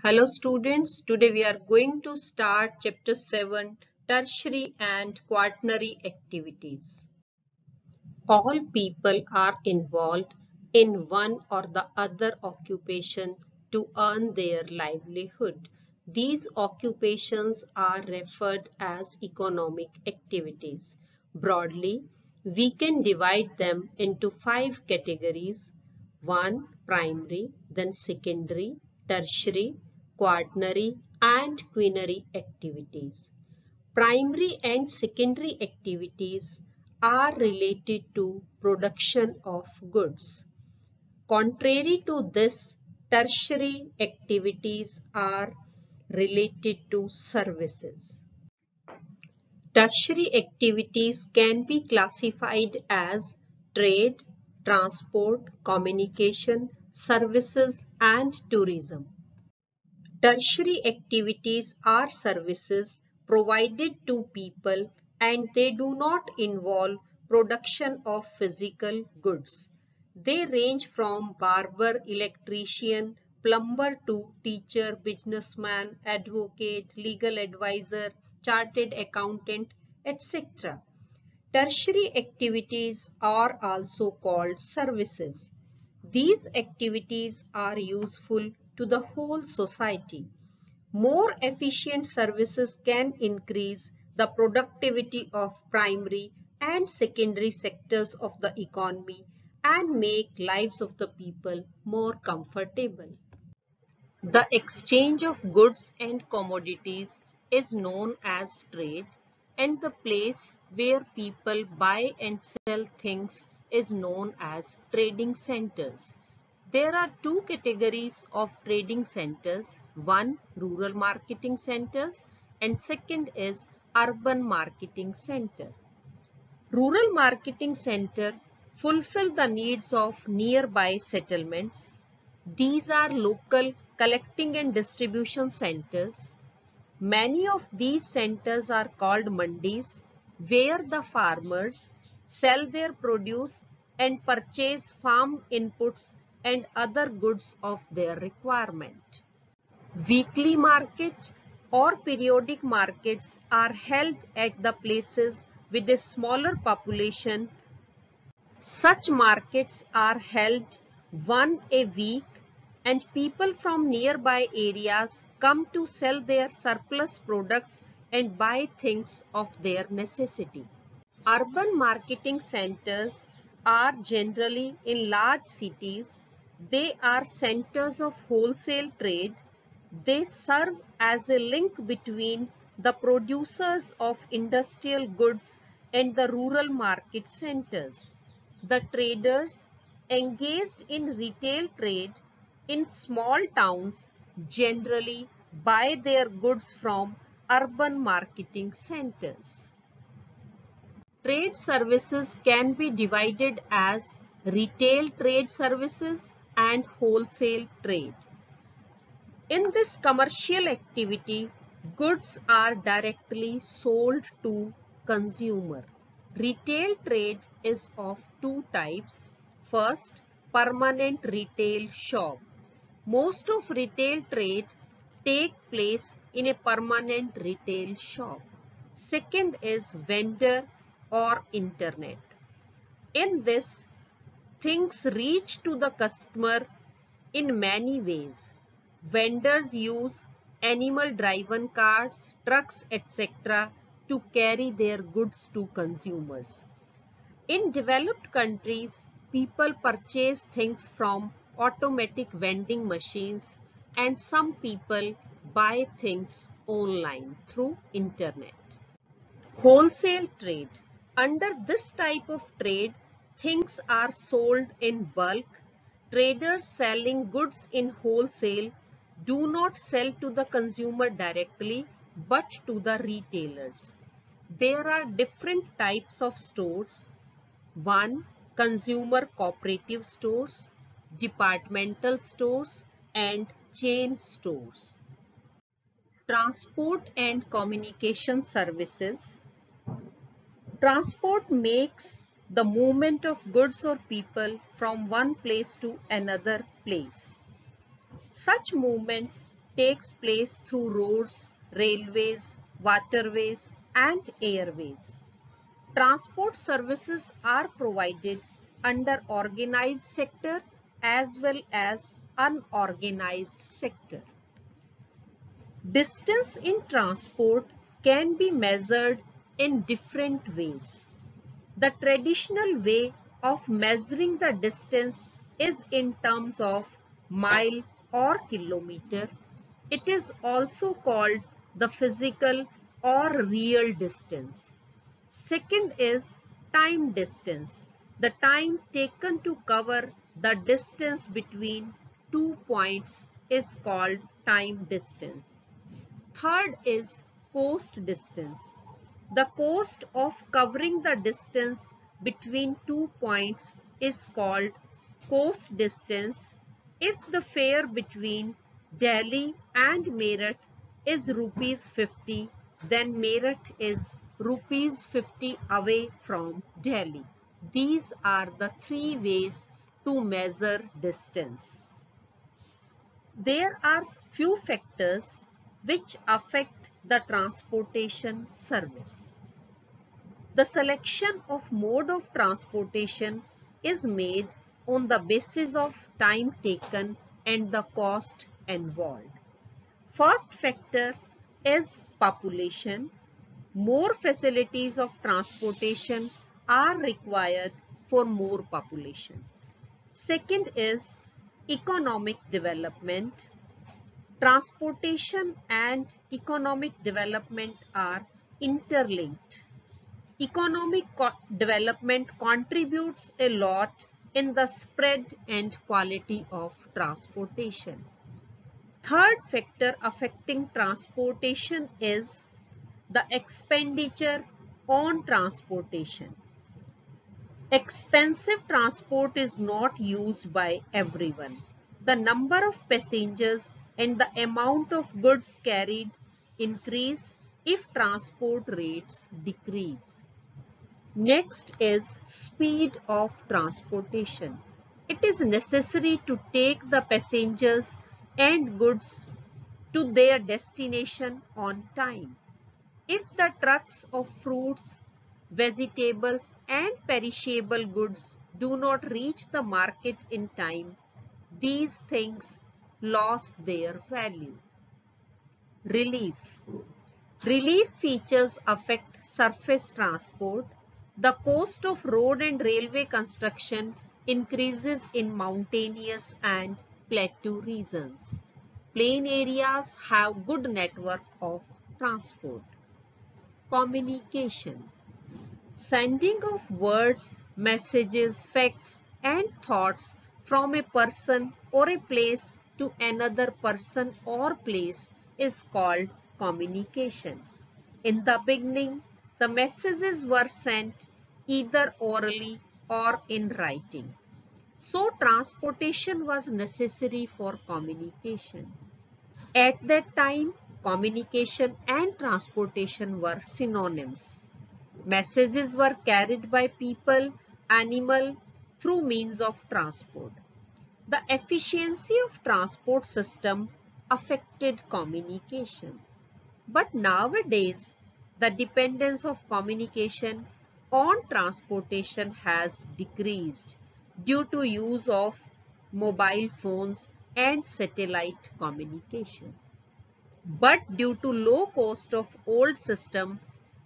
Hello students, today we are going to start chapter 7, tertiary and quaternary activities. All people are involved in one or the other occupation to earn their livelihood. These occupations are referred as economic activities. Broadly, we can divide them into 5 categories: 1. Primary, then secondary, tertiary, quaternary, and quinary activities. Primary and secondary activities are related to production of goods. Contrary to this, tertiary activities are related to services. Tertiary activities can be classified as trade, transport, communication, services, and tourism. Tertiary activities are services provided to people and they do not involve production of physical goods. They range from barber, electrician, plumber to teacher, businessman, advocate, legal advisor, chartered accountant, etc. Tertiary activities are also called services. These activities are useful to the whole society. More efficient services can increase the productivity of primary and secondary sectors of the economy and make lives of the people more comfortable. The exchange of goods and commodities is known as trade, and the place where people buy and sell things is known as trading centers. There are two categories of trading centers: one, rural marketing centers, and second is urban marketing center. Rural marketing center fulfill the needs of nearby settlements. These are local collecting and distribution centers. Many of these centers are called mandis, where the farmers sell their produce and purchase farm inputs and other goods of their requirement. Weekly market or periodic markets are held at the places with a smaller population. Such markets are held one a week and people from nearby areas come to sell their surplus products and buy things of their necessity. Urban marketing centers are generally in large cities. They are centers of wholesale trade. They serve as a link between the producers of industrial goods and the rural market centers. The traders engaged in retail trade in small towns generally buy their goods from urban marketing centers. Trade services can be divided as retail trade services and wholesale trade. In this commercial activity, goods are directly sold to consumer. Retail trade is of two types. First, permanent retail shop. Most of retail trade take place in a permanent retail shop. Second is vendor or internet. In this, things reach to the customer in many ways. Vendors use animal-driven cars, trucks, etc. to carry their goods to consumers. In developed countries, people purchase things from automatic vending machines and some people buy things online through internet. Wholesale trade. Under this type of trade, things are sold in bulk. Traders selling goods in wholesale do not sell to the consumer directly but to the retailers. There are different types of stores. 1. Consumer cooperative stores, departmental stores, and chain stores. Transport and communication services. Transport makes the movement of goods or people from one place to another place. Such movements takes place through roads, railways, waterways, and airways. Transport services are provided under organized sector as well as unorganized sector. Distance in transport can be measured in different ways. The traditional way of measuring the distance is in terms of mile or kilometer. It is also called the physical or real distance. Second is time distance. The time taken to cover the distance between 2 points is called time distance. Third is coast distance. The cost of covering the distance between 2 points is called coast distance. If the fare between Delhi and Meerut is rupees 50, then Meerut is rupees 50 away from Delhi. These are the three ways to measure distance. There are few factors which affect the transportation service. The selection of mode of transportation is made on the basis of time taken and the cost involved. First factor is population. More facilities of transportation are required for more population. Second is economic development. Transportation and economic development are interlinked. Economic development contributes a lot in the spread and quality of transportation. Third factor affecting transportation is the expenditure on transportation. Expensive transport is not used by everyone. The number of passengers and the amount of goods carried increase if transport rates decrease. Next is speed of transportation. It is necessary to take the passengers and goods to their destination on time. If the trucks of fruits, vegetables and perishable goods do not reach the market in time, these things lost their value. Relief. Relief features affect surface transport. The cost of road and railway construction increases in mountainous and plateau regions. Plain areas have good network of transport. Communication. Sending of words, messages, facts and thoughts from a person or a place to another person or place is called communication. In the beginning, the messages were sent either orally or in writing. So transportation was necessary for communication. At that time, communication and transportation were synonyms. Messages were carried by people, animal through means of transport. The efficiency of transport system affected communication. But nowadays, the dependence of communication on transportation has decreased due to use of mobile phones and satellite communication. But due to low cost of old system,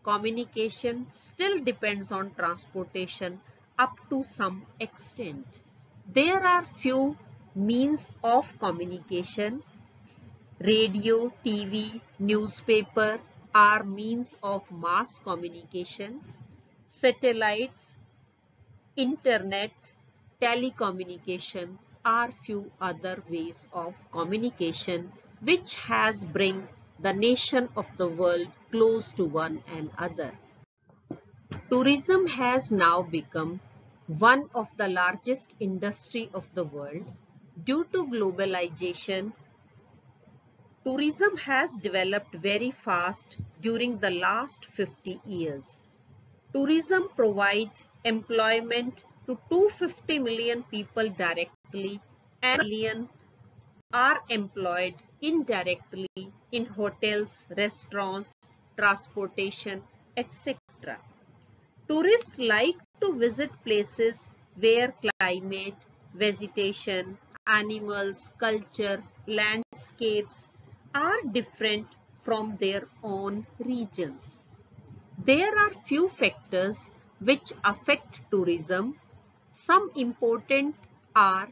communication still depends on transportation up to some extent. There are few means of communication. Radio, TV, newspaper are means of mass communication. Satellites, internet, telecommunication are few other ways of communication which has bring the nation of the world close to one another. Tourism has now become one of the largest industry of the world. Due to globalization, tourism has developed very fast during the last 50 years. Tourism provides employment to 250 million people directly and 1 million are employed indirectly in hotels, restaurants, transportation, etc. Tourists like to visit places where climate, vegetation, animals, culture, landscapes are different from their own regions. There are few factors which affect tourism. Some important are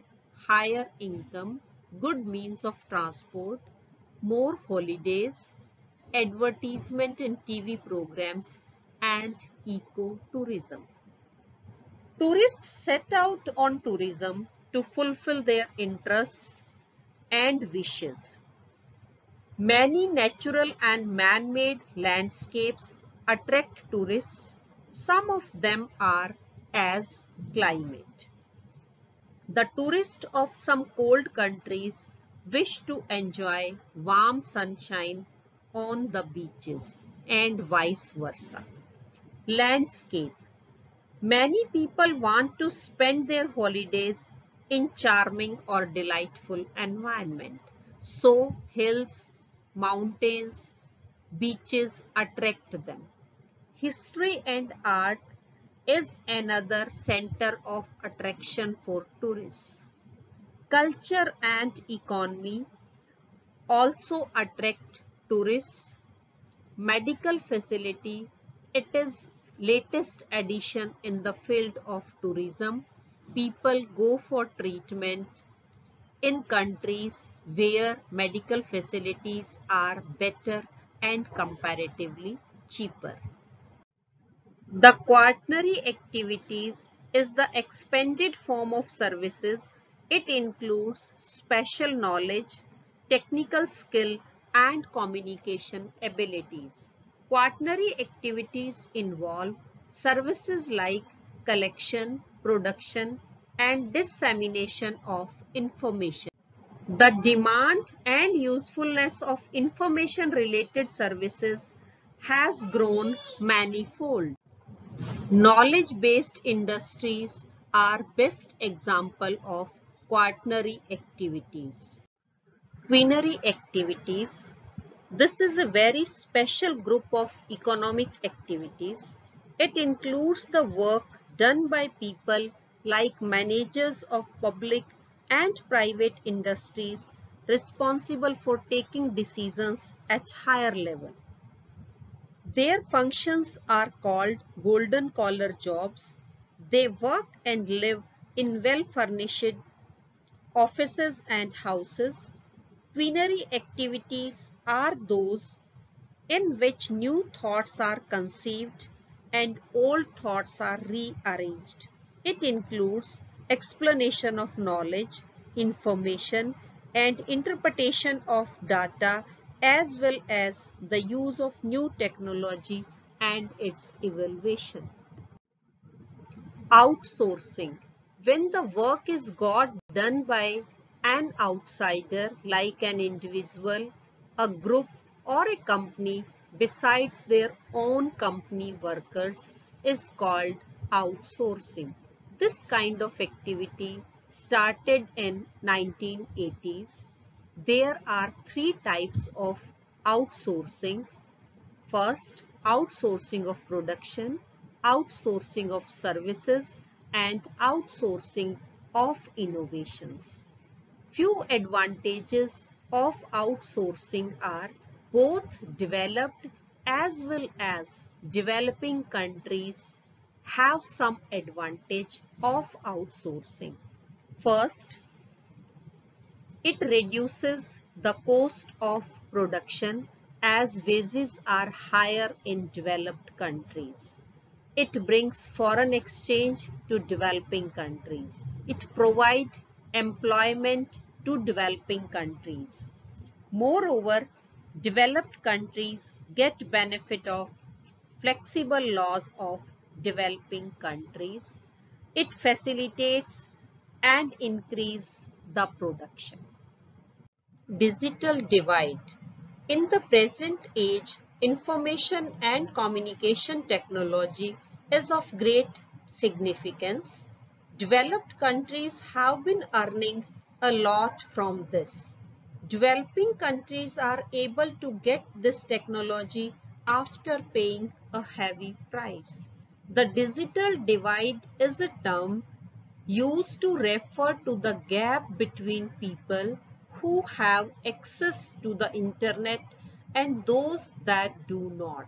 higher income, good means of transport, more holidays, advertisement in TV programs, and eco-tourism. Tourists set out on tourism to fulfill their interests and wishes. Many natural and man-made landscapes attract tourists. Some of them are as climate. The tourists of some cold countries wish to enjoy warm sunshine on the beaches and vice versa. Landscape. Many people want to spend their holidays in charming or delightful environment. So hills, mountains, beaches attract them. History and art is another center of attraction for tourists. Culture and economy also attract tourists. Medical facility, it is latest addition in the field of tourism. People go for treatment in countries where medical facilities are better and comparatively cheaper. The quaternary activities is the expanded form of services. It includes special knowledge, technical skill, and communication abilities. Quaternary activities involve services like collection, production, and dissemination of information. The demand and usefulness of information-related services has grown manifold. Knowledge-based industries are best example of quaternary activities. Quinary activities. This is a very special group of economic activities. It includes the work done by people like managers of public and private industries responsible for taking decisions at higher level. Their functions are called golden collar jobs. They work and live in well-furnished offices and houses. Quinary activities are those in which new thoughts are conceived and old thoughts are rearranged. It includes explanation of knowledge, information, and interpretation of data, as well as the use of new technology and its evaluation. Outsourcing. When the work is got done by an outsider like an individual, a group, or a company besides their own company workers is called outsourcing. This kind of activity started in 1980s. There are three types of outsourcing. First, outsourcing of production, outsourcing of services, and outsourcing of innovations. Few advantages of outsourcing are both developed as well as developing countries have some advantage of outsourcing. First, it reduces the cost of production as wages are higher in developed countries. It brings foreign exchange to developing countries. It provides employment to developing countries. Moreover, developed countries get benefit of flexible laws of developing countries. It facilitates and increases the production. Digital divide. In the present age, information and communication technology is of great significance. Developed countries have been earning a lot from this. Developing countries are able to get this technology after paying a heavy price. The digital divide is a term used to refer to the gap between people who have access to the internet and those that do not.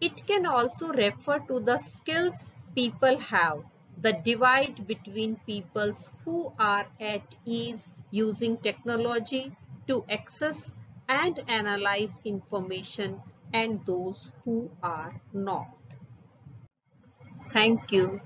It can also refer to the skills people have, the divide between peoples who are at ease using technology to access and analyze information and those who are not. Thank you.